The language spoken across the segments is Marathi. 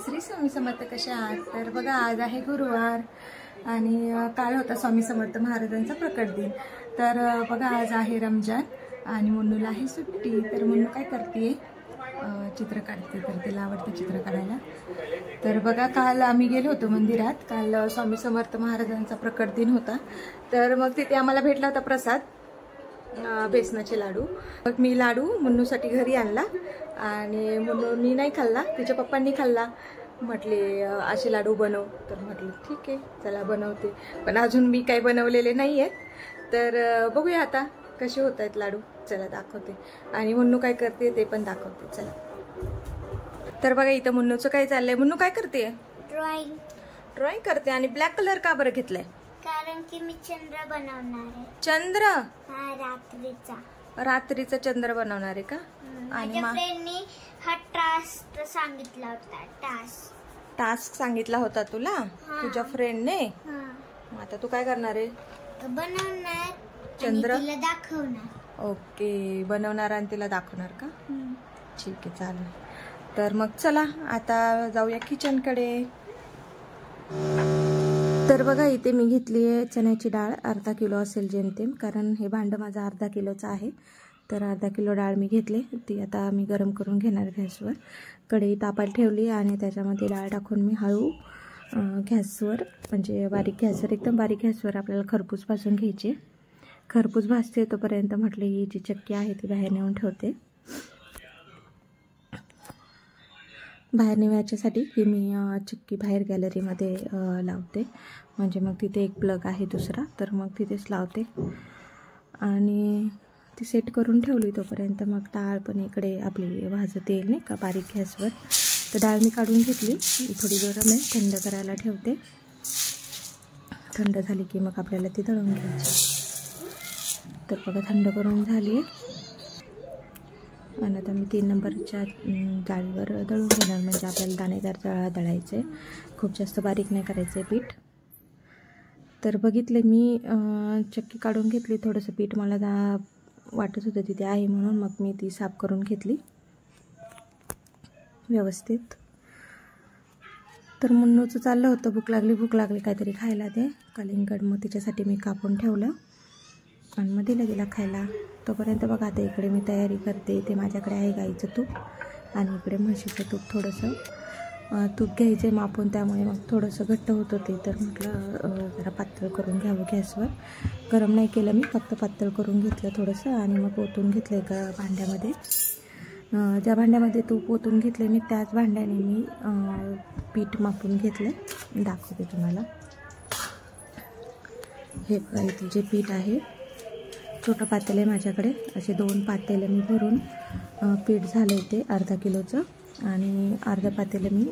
श्री स्वामी समर्थ. कसे आहात? तर बघा, आज आहे गुरुवार आणि काल होता स्वामी समर्थ महाराजांचा प्रकट दिन. तर बघा, आज आहे रमजान आणि मुन्नूला आहे सुट्टी. तर मुन्नू काय करते? चित्र काढते. तर तिला आवडतं चित्र काढायला. तर बघा, काल आम्ही गेलो होतो मंदिरात. काल स्वामी समर्थ महाराजांचा प्रकट दिन होता. तर मग तिथे आम्हाला भेटला होता प्रसाद, बेसनाचे लाडू. मग मी लाडू मुन्नूसाठी घरी आणला आणि मुन्नूनी नाही खाल्ला, तिच्या पप्पांनी खाल्ला. म्हटले असे लाडू बनव. तर म्हटलं ठीक आहे, चला बनवते. पण अजून मी काही बनवलेले नाही आहेत. तर बघूया आता कसे होत आहेत लाडू. चला दाखवते. आणि मुन्नू काय करते ते पण दाखवते. चला. तर बघा, इथं मुन्नूचं काय चाललंय. मुन्नू काय करते? ड्रॉइंग करते. आणि ब्लॅक कलर का बरं घेतलाय? कारण की मी चंद्र बनवणार आहे. चंद्र? हा, रात्रीचा चंद्र बनवणार आहे का? आणि माझ्या फ्रेंडनी हा टास्क सांगितला होता. टास्क सांगितला होता तुला तुझ्या फ्रेंडने? आता तू काय करणार आहे? बनवणार चंद्र, तिला दाखवणार. ओके, बनवणार आणि तिला दाखवणार का? ठीक आहे, चालेल. तर मग चला आता जाऊया किचनकडे. तर बघा, इथे मी घेतली आहे चण्याची डाळ. अर्धा किलो असेल जेमतेम, कारण हे भांडं माझं अर्धा किलोचं आहे. तर अर्धा किलो डाळ मी घेतली. ती आता मी गरम करून घेणार गॅसवर. कढई तापायला ठेवली आणि त्याच्यामध्ये डाळ टाकून मी हळू गॅसवर, म्हणजे बारीक गॅसवर, एकदम बारीक गॅसवर आपल्याला खरपूस भाजून घ्यायची. खरपूस भाजते तोपर्यंत म्हटलं ही जी चक्की आहे ती बाहेर नेऊन ठेवते. बाहेर नेण्यासाठी ही मी चक्की बाहेर गॅलरीमध्ये लावते. म्हणजे मग तिथे एक प्लग आहे दुसरा, तर मग तिथेच लावते. आणि ती सेट करून ठेवली तोपर्यंत मग डाळ पण इकडे आपली भाजत येईल नाही का बारीक गॅसवर. तर डाळ मी काढून घेतली. थोडी गरम आहे, थंड करायला ठेवते. थंड झाली की मग आपल्याला ती दळून घ्यायची. तर बघा, थंड करून झाली आहे. आणि आता मी 3 नंबरच्या जाळीवर दळून घेणार. म्हणजे आपल्याला दाणेदार दळायचे, खूप जास्त बारीक नाही करायचं आहे पीठ. तर बघितले मी चक्की काढून घेतली. थोडंसं पीठ मला वाटत होतं तिथे आहे म्हणून मग मी ती साफ करून घेतली व्यवस्थित. तर मुन्नूचं चाललं होतं भूक लागली काहीतरी खायला ते कलिंगड. मग तिच्यासाठी मी कापून ठेवलं आणि मग दिला खायला. तोपर्यंत बघा, आता इकडे मी तयारी करते. ते माझ्याकडे आहे गाईचं तूप आणि इकडे म्हशीचं तूप. थोडंसं तूप घ्यायचं मापून, त्यामुळे मग थोडंसं घट्ट होतं ते. तर म्हटलं जरा पातळ करून घ्यावं गॅसवर. गरम नाही केलं मी, फक्त पातळ करून घेतलं थोडंसं आणि मग ओतून घेतलं एका भांड्यामध्ये. ज्या भांड्यामध्ये तूप ओतून घेतले मी त्याच भांड्याने मी पीठ मापून घेतलं. दाखवते तुम्हाला. हे बघा, इथे जे पीठ आहे, छोटं पातेलं आहे माझ्याकडे. असे 2 पातेलं मी भरून पीठ झालं आहे ते अर्धा किलोचं. आणि अर्धा पातेलं मी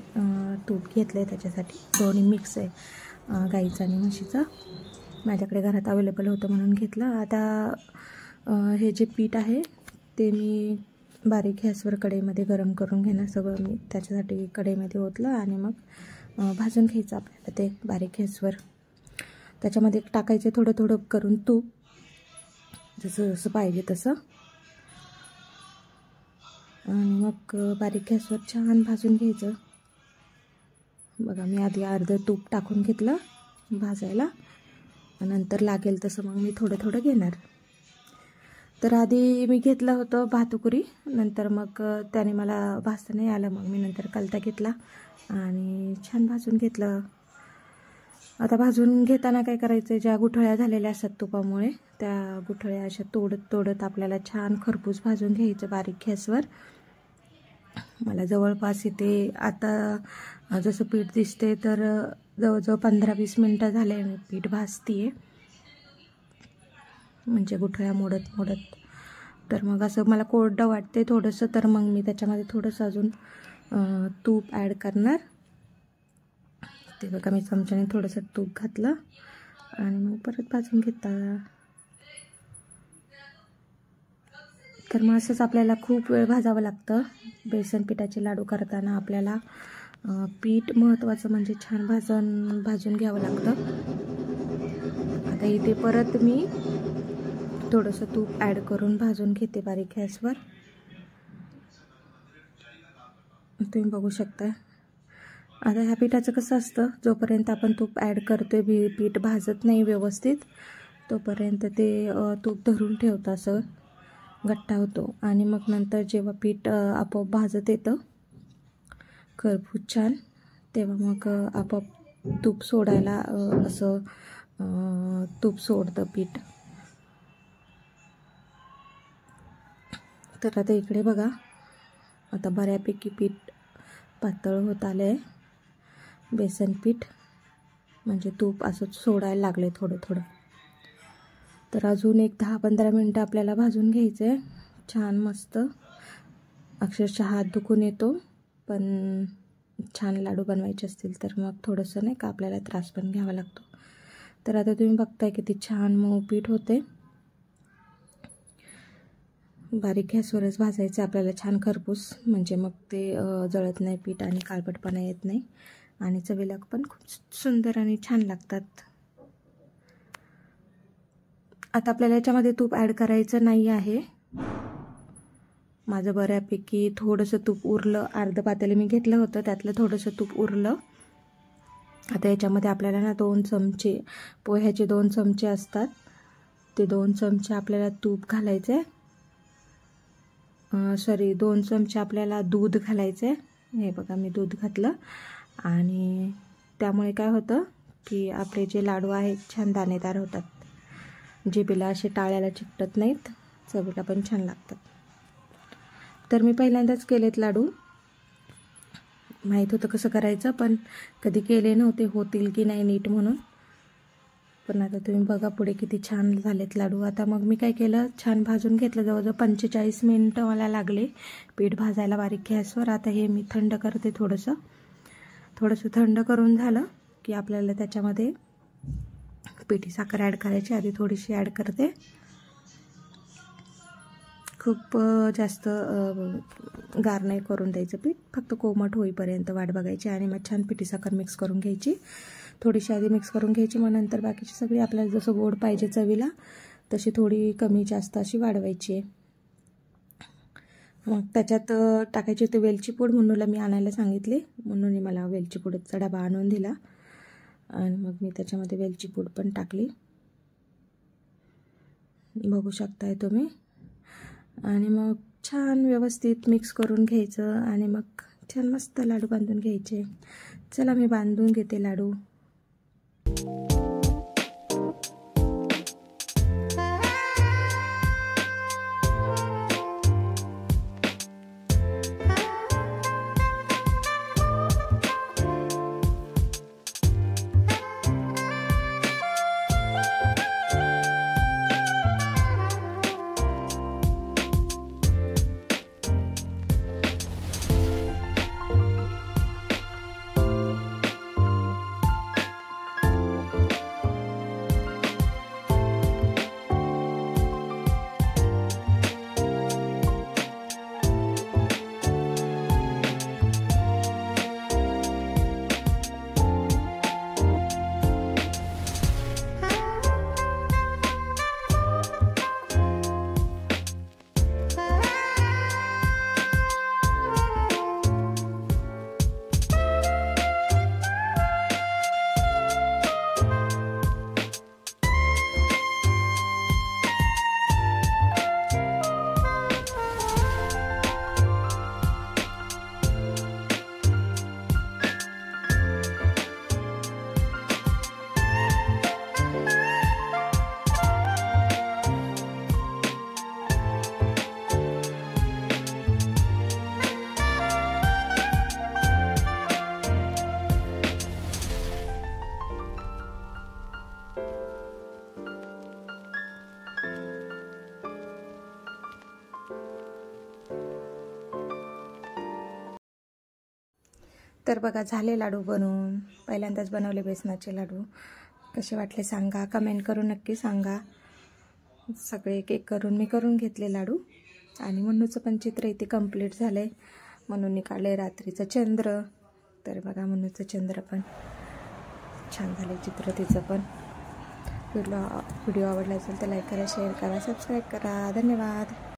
तूप घेतलं आहे त्याच्यासाठी. दोन्ही मिक्स आहे, गाईचं आणि म्हशीचं. माझ्याकडे घरात अवेलेबल होतं म्हणून घेतलं. आता हे जे पीठ आहे ते मी बारीक गॅसवर कढईमध्ये गरम करून घेणार. सगळं मी त्याच्यासाठी कढईमध्ये ओतलं आणि मग भाजून घ्यायचं आपल्याला ते बारीक गॅसवर. त्याच्यामध्ये टाकायचे थोडं थोडं करून तूप, जसं जसं पाहिजे तसं. आणि मग बारीक गॅसवर छान भाजून घ्यायचं. बघा, मी आधी अर्धं तूप टाकून घेतलं भाजायला. नंतर लागेल तसं मग मी थोडं थोडं घेणार. तर आधी मी घेतलं होतं भातुकरी, नंतर मग त्याने मला भाजता नाही आलं. मग मी नंतर कलता घेतला आणि छान भाजून घेतलं. आता भाजून घेताना काय करायचं, ज्या गुठळ्या झालेल्या असतात तुपामुळे, त्या गुठळ्या अशा तोडत आपल्याला छान खरपूस भाजून घ्यायचं बारीक गॅसवर. मला जवळपास इथे आता जसं पीठ दिसते तर जवळजवळ 15-20 मिनटं झाले मी पीठ भाजते, म्हणजे गुठळ्या मोडत. तर मग असं मला कोरडं वाटते थोडंसं, तर मग मी त्याच्यामध्ये थोडंसं अजून तूप ॲड करणार. ते बघा, मी चमच्याने थोडंसं तूप घातलं आणि मग परत भाजून घेतला. तर मग असंच आपल्याला खूप वेळ भाजावं लागतं. बेसन पिठाचे लाडू करताना आपल्याला पीठ महत्त्वाचं, म्हणजे छान भाजून घ्यावं लागतं. आता इथे परत मी थोडंसं तूप ॲड करून भाजून घेते बारीक गॅसवर. तुम्ही बघू शकता आता ह्या पिठाचं कसं असतं, जोपर्यंत आपण तूप ॲड करतोय पीठ भाजत नाही व्यवस्थित तोपर्यंत ते तूप धरून ठेवतं, असं गट्टा होतो. आणि मग नंतर जेव्हा पीठ आपोआप भाजत येतं खरपूस छान, तेव्हा मग आपोआप तूप सोडायला असं तूप सोडतं पीठ. तर आता इकडे बघा, आता बऱ्यापैकी पीठ पातळ होत आलं आहे. बेसन पीठ म्हणजे तूप असं सोडायला लागले थोडं थोडं. तर अजून एक 10-15 मिनटं आपल्याला भाजून घ्यायचं आहे छान मस्त. अक्षरशः हात दुखून येतो, पण छान लाडू बनवायचे असतील तर मग थोडंसं नाही का आपल्याला त्रास पण घ्यावा लागतो. तर आता तुम्ही बघताय किती छान मऊ पीठ होते. बारीक गॅसवरच भाजायचं आपल्याला छान खरपूस, म्हणजे मग ते जळत नाही पीठ आणि काळपटपणा येत नाही आणि चवीला पण खूप सुंदर आणि छान लागतात. आता आपल्याला याच्यामध्ये तूप ॲड करायचं नाही आहे. माझं बऱ्यापैकी थोडंसं तूप उरलं, अर्ध पातेलं मी घेतलं होतं, त्यातलं थोडंसं तूप उरलं. आता याच्यामध्ये आपल्याला ना 2 चमचे पोह्याचे 2 चमचे असतात, ते 2 चमचे आपल्याला तूप घालायचे. 2 चमचे आपल्याला दूध घालायचे. हे बघा मी दूध घातलं आणि त्यामुळे काय होतं की आपले जे लाडू आहेत छान दाणेदार होतात, जिभेला असे टाळ्याला चिकटत नाहीत, चवीला पण छान लागतात. तर मी पहिल्यांदाच केलेत लाडू, माहीत होतं कसं करायचं पण कधी केले नव्हते होतील की नाही नीट म्हणून. पण आता तुम्ही बघा पुढे किती छान झालेत लाडू. आता मग मी काय केलं, छान भाजून घेतलं, जवळजवळ 45 मिनटं मला लागले पीठ भाजायला बारीक गॅसवर. आता हे मी थंड करते, थोडंसं थंड करून झालं की आपल्याला त्याच्यामध्ये पिठी साखर ॲड करायची. आधी थोडीशी ॲड करते, खूप जास्त गार नाही करून द्यायचं पीठ, फक्त कोमट होईपर्यंत वाट बघायची आणि मग छान पिठी साखर मिक्स करून घ्यायची. थोडीशी आधी मिक्स करून घ्यायची, मग नंतर बाकीची सगळी आपल्याला जसं गोड पाहिजे चवीला तशी थोडी कमी जास्त अशी वाढवायची. मग त्याच्यात टाकायची होती वेलची पूड. मुन्नूला मी आणायला सांगितले, मुन्नूने मला वेलची पूडचा डबा आणून दिला आणि मग मी त्याच्यामध्ये वेलची पूड पण टाकली, बघू शकताय तुम्ही. आणि मग छान व्यवस्थित मिक्स करून घ्यायचं आणि मग छान मस्त लाडू बांधून घ्यायचे. चला मी बांधून घेते लाडू. तर बघा झाले लाडू बनवून. पहिल्यांदाच बनवले बेसनाचे लाडू. कसे वाटले सांगा, कमेंट करून नक्की सांगा. सगळे एक करून मी करून घेतले लाडू आणि मुन्नूचं पण चित्र इथे कंप्लीट झालं आहे. मुन्नूने काढले रात्रीचं चंद्र. तर बघा मुन्नूचं चंद्र पण छान झाले चित्र तिचं पण. व्हिडिओ आवडला असेल तर लाईक करा, शेअर करा, सबस्क्राईब करा. धन्यवाद.